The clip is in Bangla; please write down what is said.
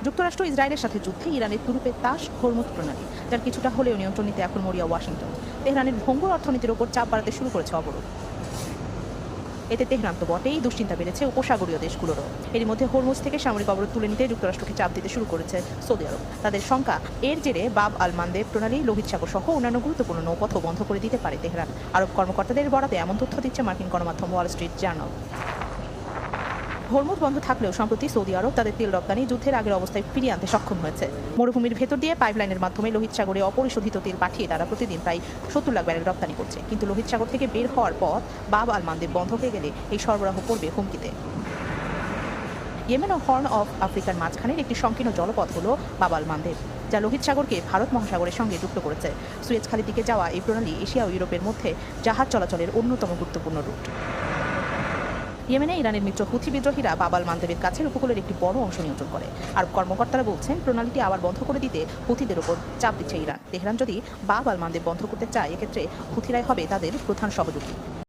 যুক্তরাষ্ট্র ইসরায়েলের সাথে যুদ্ধে ইরানের তুরুপের তাস হরমুজ প্রণালী, যার কিছুটা হলেও নিয়ন্ত্রণ নিতে এখন মরিয়া ওয়াশিংটন। তেহরানের ভঙ্গুর অর্থনীতির ওপর চাপ বাড়াতে শুরু করেছে অবরোধ। এতে তেহরান তো বটেই, দুশ্চিন্তা বেড়েছে উপসাগরীয় দেশগুলোরও। এরই মধ্যে হরমুজ থেকে সামরিক অবরোধ তুলে নিতে যুক্তরাষ্ট্রকে চাপ দিতে শুরু করেছে সৌদি আরব। তাদের শঙ্কা, এর জেরে বাব আল মানদেব প্রণালী, লোহিত সাগর সহ অন্যান্য গুরুত্বপূর্ণ নৌপথও বন্ধ করে দিতে পারে তেহরান। আরব কর্মকর্তাদের বরাতে এমন তথ্য দিচ্ছে মার্কিন গণমাধ্যম ওয়াল স্ট্রিট জার্নাল। হরমুজ বন্ধ থাকলেও সম্প্রতি সৌদি আরব তাদের তেল রপ্তানি যুদ্ধের আগের অবস্থায় ফিরিয়ে আনতে সক্ষম হয়েছে। মরুভূমির ভেতর দিয়ে পাইপলাইনের মাধ্যমে লোহিত সাগরে অপরিশোধিত তেল পাঠিয়ে তারা প্রতিদিন প্রায় 70 লাখ ব্যারেল রপ্তানি করছে। কিন্তু লোহিত সাগর থেকে বের হওয়ার পথ বাব আল মানদেব বন্ধ হয়ে গেলে এই সরবরাহ পড়বে হুমকিতে। ইয়েমেন ও হর্ন অফ আফ্রিকার মাঝখানের একটি সংকীর্ণ জলপথ হলো বাব আল মানদেব, যা লোহিত সাগরকে ভারত মহাসাগরের সঙ্গে যুক্ত করেছে। সুয়েজ খালের দিকে যাওয়া এই প্রণালী এশিয়া ও ইউরোপের মধ্যে জাহাজ চলাচলের অন্যতম গুরুত্বপূর্ণ রুট। ইয়েমেনে ইরানের মিত্র হুথি বিদ্রোহীরা বাব আল মানদেবের কাছের উপকূলের একটি বড় অংশ নিয়ন্ত্রণ করে। আরব কর্মকর্তারা বলছেন প্রণালীটি আবার বন্ধ করে দিতে হুথিদের ওপর চাপ দিচ্ছে ইরান। তেহরান যদি বাব আল মানদেব বন্ধ করতে চায়, এক্ষেত্রে হুথিরাই হবে তাদের প্রধান সহযোগী।